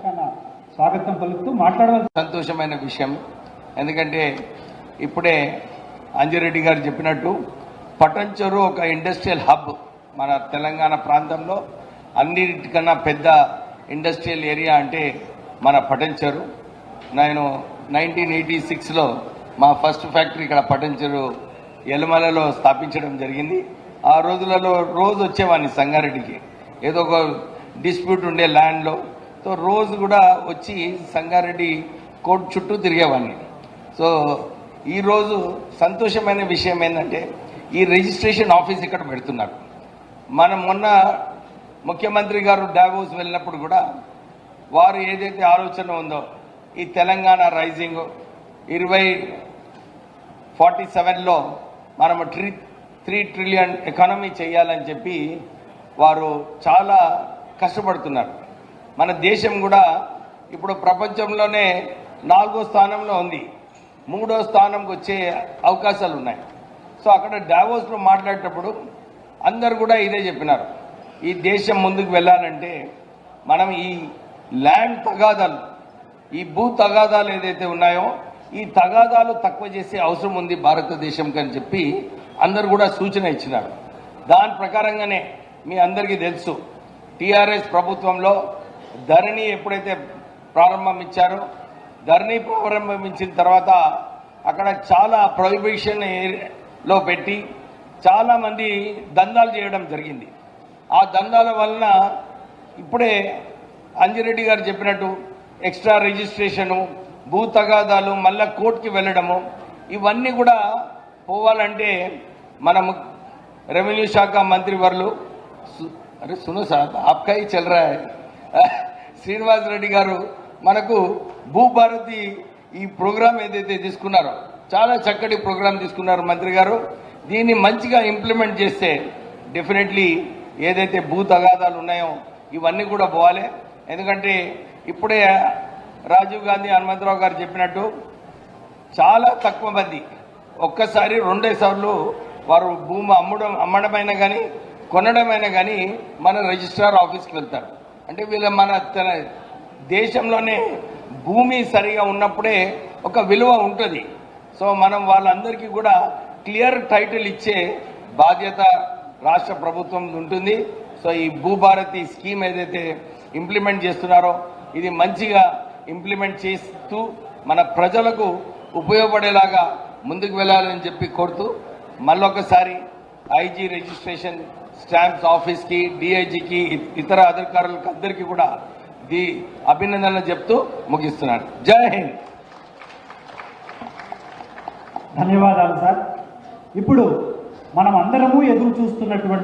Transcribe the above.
పక్షాన స్వాగతం పలుకుతూ మాట్లాడవలసిన సంతోషమైన విషయం. ఎందుకంటే ఇప్పుడే అంజిరెడ్డి గారు చెప్పినట్టు పటంచెరు ఒక ఇండస్ట్రియల్ హబ్. మన తెలంగాణ ప్రాంతంలో అన్నిటికన్నా పెద్ద ఇండస్ట్రియల్ ఏరియా అంటే మన పటంచెరు. నేను 1986లో మా ఫస్ట్ ఫ్యాక్టరీ ఇక్కడ పటంచెరు ఎలమలలో స్థాపించడం జరిగింది. ఆ రోజులలో రోజు వచ్చేవాడిని సంగారెడ్డికి, ఏదో ఒక డిస్ప్యూట్ ఉండే ల్యాండ్లో. సో రోజు కూడా వచ్చి సంగారెడ్డి కోర్టు చుట్టూ తిరిగేవాడిని. సో ఈరోజు సంతోషమైన విషయం ఏంటంటే ఈ రిజిస్ట్రేషన్ ఆఫీస్ ఇక్కడ పెడుతున్నారు. మనం మొన్న ముఖ్యమంత్రి గారు డావోస్ వెళ్ళినప్పుడు కూడా వారు ఏదైతే ఆలోచన ఉందో ఈ తెలంగాణ రైజింగ్ 2047లో మనము 3 ట్రిలియన్ ఎకానమీ చేయాలని చెప్పి వారు చాలా కష్టపడుతున్నారు. మన దేశం కూడా ఇప్పుడు ప్రపంచంలోనే 4వ స్థానంలో ఉంది, 3వ స్థానంకి వచ్చే అవకాశాలు ఉన్నాయి. సో అక్కడ డావోస్లో మాట్లాడేటప్పుడు అందరు కూడా ఇదే చెప్పినారు, ఈ దేశం ముందుకు వెళ్ళాలంటే మనం ఈ ల్యాండ్ తగాదాలు, ఈ భూ తగాదాలు ఏదైతే ఉన్నాయో ఈ తగాదాలు తక్కువ చేసే అవసరం ఉంది భారతదేశంకి అని చెప్పి అందరు కూడా సూచన ఇచ్చినారు. దాని ప్రకారంగానే మీ అందరికీ తెలుసు, టీఆర్ఎస్ ప్రభుత్వంలో ధరణి ఎప్పుడైతే ప్రారంభించారో, ధరణి ప్రారంభించిన తర్వాత అక్కడ చాలా ప్రొహిబిషన్ లో పెట్టి చాలామంది దందాలు చేయడం జరిగింది. ఆ దందాల వలన ఇప్పుడే అంజిరెడ్డి గారు చెప్పినట్టు ఎక్స్ట్రా రిజిస్ట్రేషను, భూ తగాదాలు, మళ్ళా కోర్టుకి వెళ్ళడము, ఇవన్నీ కూడా పోవాలంటే మనం రెవెన్యూ శాఖ మంత్రి వర్లు అరే సునో సార్ ఆప్కా హీ చల్ రహా హై శ్రీనివాస్ రెడ్డి గారు మనకు భూభారతి ఈ ప్రోగ్రాం ఏదైతే తీసుకున్నారో చాలా చక్కటి ప్రోగ్రాం తీసుకున్నారు మంత్రి గారు. దీన్ని మంచిగా ఇంప్లిమెంట్ చేస్తే డెఫినెట్లీ ఏదైతే భూ తగాదాలు ఉన్నాయో ఇవన్నీ కూడా పోవాలి. ఎందుకంటే ఇప్పుడే రాజీవ్ గాంధీ హనుమంతరావు గారు చెప్పినట్టు చాలా తక్కువ మంది ఒక్కసారి 2 సార్లు వారు భూమి అమ్మడమైనా కానీ కొనడమైనా కానీ మన రిజిస్ట్రార్ ఆఫీస్కి వెళ్తారు. అంటే వీళ్ళ మన దేశంలోనే భూమి సరిగా ఉన్నప్పుడే ఒక విలువ ఉంటుంది. సో మనం వాళ్ళందరికీ కూడా క్లియర్ టైటిల్ ఇచ్చే బాధ్యత రాష్ట్ర ప్రభుత్వం ఉంటుంది. సో ఈ భూభారతి స్కీమ్ ఏదైతే ఇంప్లిమెంట్ చేస్తున్నారో ఇది మంచిగా ఇంప్లిమెంట్ చేస్తూ మన ప్రజలకు ఉపయోగపడేలాగా ముందుకు వెళ్ళాలని చెప్పి కోరుతూ మళ్ళొకసారి ఐజీ రిజిస్ట్రేషన్ స్టాంప్స్ ఆఫీస్కి, డిఐజీకి, ఇతర అధికారులకు అందరికీ కూడా అభినందనలు చెప్తూ ముగిస్తున్నాను. జై హింద్. ధన్యవాదాలు సార్. ఇప్పుడు మనం అందరము ఎదురు చూస్తున్నటువంటి